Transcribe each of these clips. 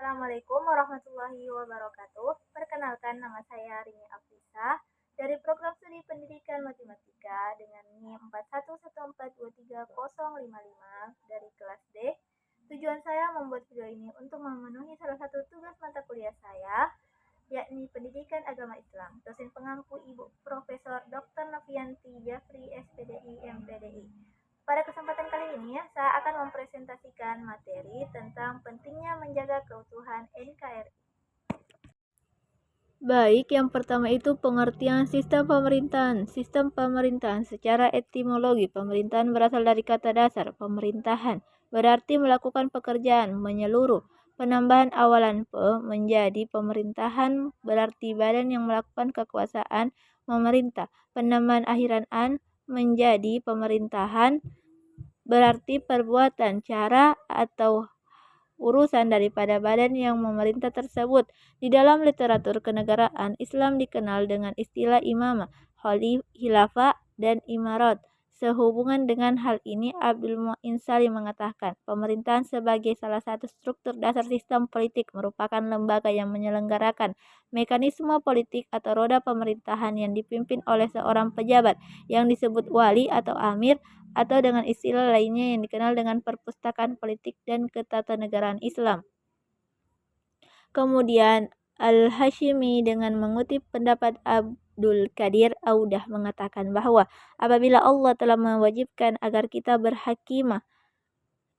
Assalamualaikum warahmatullahi wabarakatuh. Perkenalkan, nama saya Rini Afisa dari Program Studi Pendidikan Matematika dengan NIM 4114230055 dari kelas D. Tujuan saya membuat video ini untuk memenuhi salah satu tugas mata kuliah saya, yakni Pendidikan Agama Islam. Dosen pengampu Ibu Profesor Dr. Novianti Jafri SPDI MPDI. Pada kesempatan kali ini, saya akan mempresentasikan materi tentang pentingnya menjaga keutuhan NKRI. Baik, yang pertama itu pengertian sistem pemerintahan. Sistem pemerintahan secara etimologi, pemerintahan berasal dari kata dasar pemerintahan, berarti melakukan pekerjaan menyeluruh. Penambahan awalan pe menjadi pemerintahan berarti badan yang melakukan kekuasaan memerintah. Penambahan akhiran an menjadi pemerintahan berarti perbuatan, cara, atau urusan daripada badan yang memerintah tersebut. Di dalam literatur kenegaraan, Islam dikenal dengan istilah imamah, khilafah, dan imarat. Sehubungan dengan hal ini, Abdul Mu'in Salim mengatakan, pemerintahan sebagai salah satu struktur dasar sistem politik merupakan lembaga yang menyelenggarakan mekanisme politik atau roda pemerintahan yang dipimpin oleh seorang pejabat yang disebut wali atau amir, atau dengan istilah lainnya yang dikenal dengan perpustakaan politik dan ketatanegaraan Islam. Kemudian Al-Hashimi dengan mengutip pendapat Abdul Qadir Audah mengatakan bahwa apabila Allah telah mewajibkan agar kita berhakimah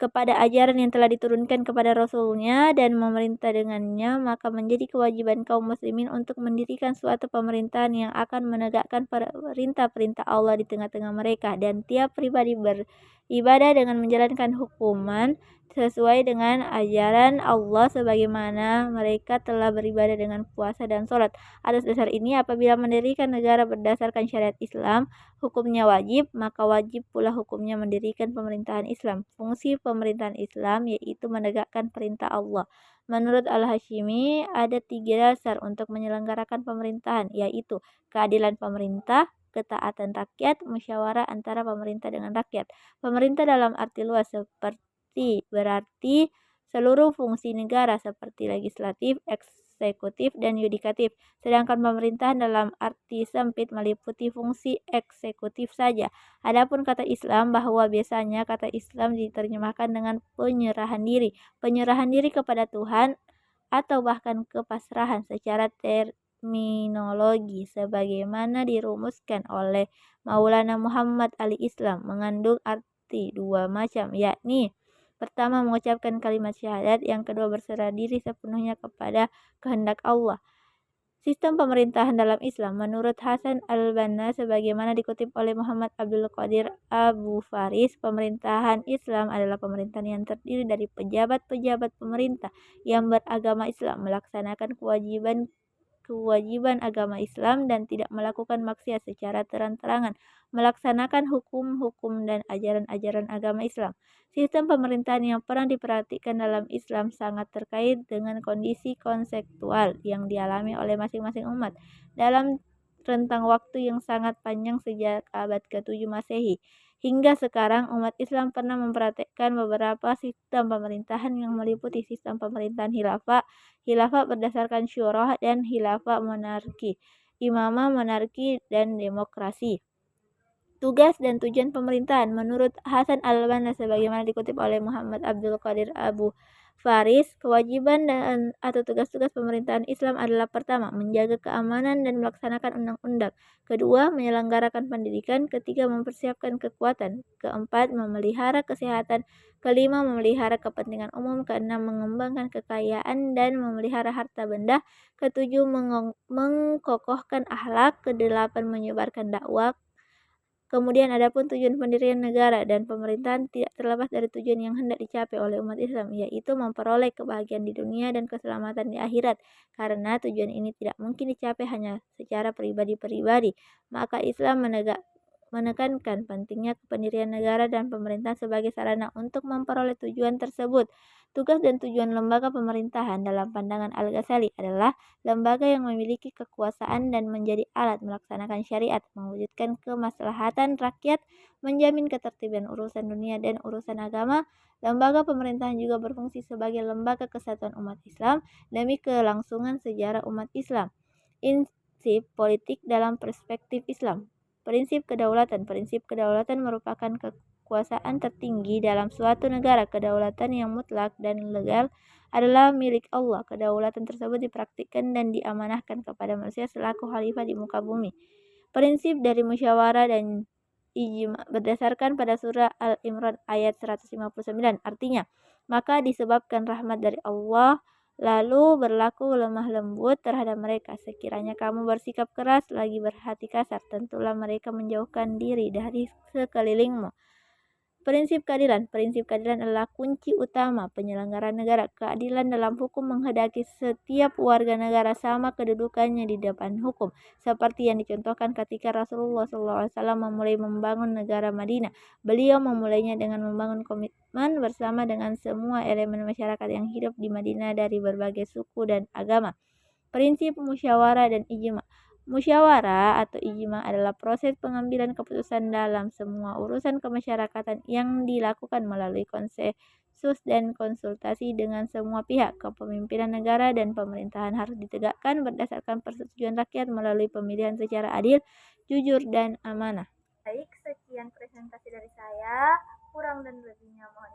kepada ajaran yang telah diturunkan kepada Rasulnya dan memerintah dengannya, maka menjadi kewajiban kaum muslimin untuk mendirikan suatu pemerintahan yang akan menegakkan perintah-perintah Allah di tengah-tengah mereka, dan tiap pribadi beribadah dengan menjalankan hukuman sesuai dengan ajaran Allah sebagaimana mereka telah beribadah dengan puasa dan sholat. Atas dasar ini, apabila mendirikan negara berdasarkan syariat Islam, hukumnya wajib, maka wajib pula hukumnya mendirikan pemerintahan Islam. Fungsi pemerintahan Islam yaitu menegakkan perintah Allah. Menurut Al-Hashimi, ada 3 dasar untuk menyelenggarakan pemerintahan, yaitu keadilan pemerintah, ketaatan rakyat, musyawarah antara pemerintah dengan rakyat. Pemerintah dalam arti luas berarti seluruh fungsi negara seperti legislatif, eksekutif, dan yudikatif. Sedangkan pemerintahan dalam arti sempit meliputi fungsi eksekutif saja. Adapun kata Islam, bahwa biasanya kata Islam diterjemahkan dengan penyerahan diri. Penyerahan diri kepada Tuhan atau bahkan kepasrahan secara terminologi sebagaimana dirumuskan oleh Maulana Muhammad Ali Islam mengandung arti 2 macam, yakni pertama mengucapkan kalimat syahadat, yang kedua berserah diri sepenuhnya kepada kehendak Allah. Sistem pemerintahan dalam Islam menurut Hasan al-Banna sebagaimana dikutip oleh Muhammad Abdul Qadir Abu Faris, pemerintahan Islam adalah pemerintahan yang terdiri dari pejabat-pejabat pemerintah yang beragama Islam melaksanakan kewajiban agama Islam dan tidak melakukan maksiat secara terang-terangan, melaksanakan hukum-hukum dan ajaran-ajaran agama Islam. Sistem pemerintahan yang pernah diperhatikan dalam Islam sangat terkait dengan kondisi konseptual yang dialami oleh masing-masing umat dalam rentang waktu yang sangat panjang sejak abad ke-7 Masehi. Hingga sekarang, umat Islam pernah mempraktikkan beberapa sistem pemerintahan yang meliputi sistem pemerintahan khilafah berdasarkan syurah, dan khilafah monarki, imamah monarki, dan demokrasi. Tugas dan tujuan pemerintahan menurut Hasan al-Banna sebagaimana dikutip oleh Muhammad Abdul Qadir Abu Faris, kewajiban dan atau tugas-tugas pemerintahan Islam adalah pertama, menjaga keamanan dan melaksanakan undang-undang. Kedua, menyelenggarakan pendidikan. Ketiga, mempersiapkan kekuatan. Keempat, memelihara kesehatan. Kelima, memelihara kepentingan umum. Keenam, mengembangkan kekayaan dan memelihara harta benda. Ketujuh, mengkokohkan akhlak. Kedelapan, menyebarkan dakwah. Kemudian adapun tujuan pendirian negara dan pemerintahan tidak terlepas dari tujuan yang hendak dicapai oleh umat Islam, yaitu memperoleh kebahagiaan di dunia dan keselamatan di akhirat. Karena tujuan ini tidak mungkin dicapai hanya secara pribadi-pribadi, maka Islam menekankan pentingnya kependirian negara dan pemerintah sebagai sarana untuk memperoleh tujuan tersebut. Tugas dan tujuan lembaga pemerintahan dalam pandangan Al-Ghazali adalah lembaga yang memiliki kekuasaan dan menjadi alat melaksanakan syariat, mewujudkan kemaslahatan rakyat, menjamin ketertiban urusan dunia dan urusan agama. Lembaga pemerintahan juga berfungsi sebagai lembaga kesatuan umat Islam demi kelangsungan sejarah umat Islam. Prinsip politik dalam perspektif Islam. Prinsip kedaulatan. Prinsip kedaulatan merupakan kekuasaan tertinggi dalam suatu negara. Kedaulatan yang mutlak dan legal adalah milik Allah. Kedaulatan tersebut dipraktikkan dan diamanahkan kepada manusia selaku khalifah di muka bumi. Prinsip dari musyawarah dan ijma berdasarkan pada surah Al-Imran ayat 159. Artinya, maka disebabkan rahmat dari Allah lalu berlaku lemah lembut terhadap mereka. Sekiranya kamu bersikap keras lagi berhati kasar, tentulah mereka menjauhkan diri dari sekelilingmu. Prinsip keadilan. Prinsip keadilan adalah kunci utama penyelenggaraan negara. Keadilan dalam hukum menghendaki setiap warga negara sama kedudukannya di depan hukum, seperti yang dicontohkan ketika Rasulullah SAW memulai membangun negara Madinah. Beliau memulainya dengan membangun komitmen bersama dengan semua elemen masyarakat yang hidup di Madinah dari berbagai suku dan agama. Prinsip musyawarah dan ijma. Musyawarah atau ijma adalah proses pengambilan keputusan dalam semua urusan kemasyarakatan yang dilakukan melalui konsensus dan konsultasi dengan semua pihak. Kepemimpinan negara dan pemerintahan harus ditegakkan berdasarkan persetujuan rakyat melalui pemilihan secara adil, jujur, dan amanah. Baik, sekian presentasi dari saya. Kurang dan lebihnya mohon